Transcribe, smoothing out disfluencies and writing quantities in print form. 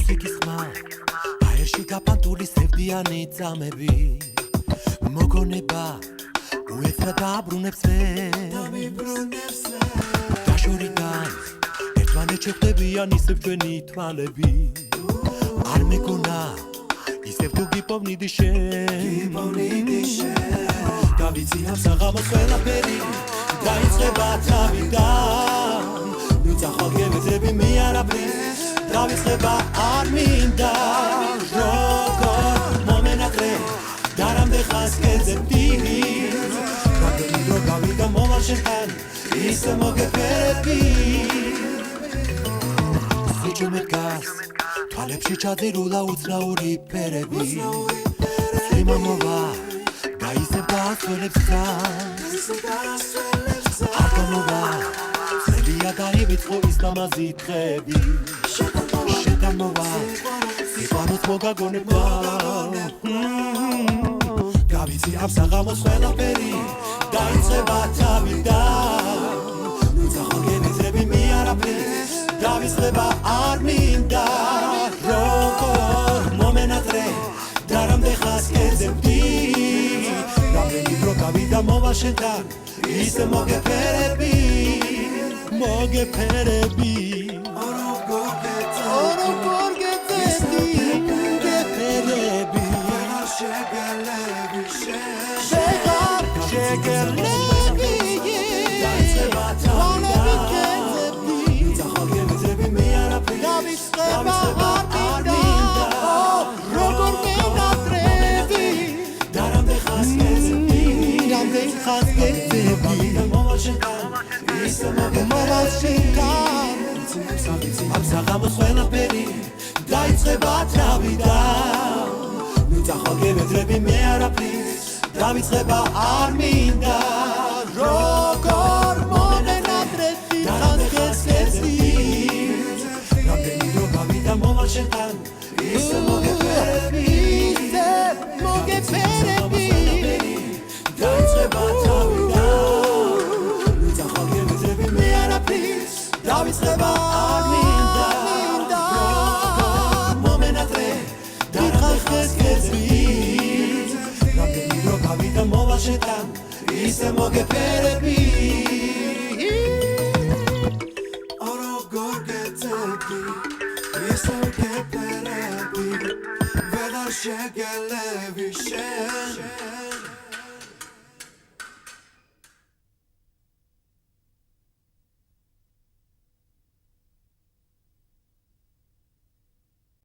მუსიკის ხმა აერში გაფანტული სევდიანი წამები მოგონება უეცრად დაბრუნებს დაშორიდან ერთმანეთს შეხვდებიან ისევ ჩვენი თვალები არ მეგონა ისევ თუ გიპოვნიდი შენ გავიცი ამ საღამოს ყველაფერი დაიწყება თავიდან ნუცახალ გევეძები მე არაფრის დავიწყება არ მინდა როგორ მომენატრე და რამდენ ხანს გეძებდი რამდენი დრო გავიდა მოვალ შენთან ისე მოგეფერები სიჩუმე დგას თვალებში ჩაძირულა უცნაური ფერები წვიმა მოვა და ისევ დაასვენებს თან არ გამოვა ძლევია დაივიწყო ის ლამაზი დღეები შენთან მოვა სიყვარულს მოგაგონებდა გავიცი ამ საღამოს ყველაფერი დაიწყება თავიდან ნუცახალ გევეძები მე არაფრის დავიწყება არ მინდა როგორ მომენატრე და რამდენ ხანს გეძებდი რამდენი დრო გავიდა მოვალ შენთან ისე მოგეფერები როგორ გეძებდი გეფერები შეგელები დაიწყება თავიდან ნუცახალ გევეძები მე არაფრის დავიწყება არ მინდა როგორ მენატრები და რამდენ ხანს გეძებდი მოვალ შენთან ისე მოგეფერები ამ საღამოს ყველაფერი დაიწყება თავიდან ნუცახალ გევეძები მე არაფრის დავიწყება არ მინდა როგორ მომენატრები ხანს გეძებდი რამდენი დრო გავიდა მოვალ შენთან ისე მოგეფერები დაიწყება თავიდან ნუცახალ გევეძები მე არაფრის დავიწყება არ მინდა როგორ მომენატრე და ხანს გეძებდი რამდენი დრო გავიდა მოვალ შენთან ისე მოგეფერები როგორ გეძებდი ისე მოგეფერები ვეღარ შეგელები შენ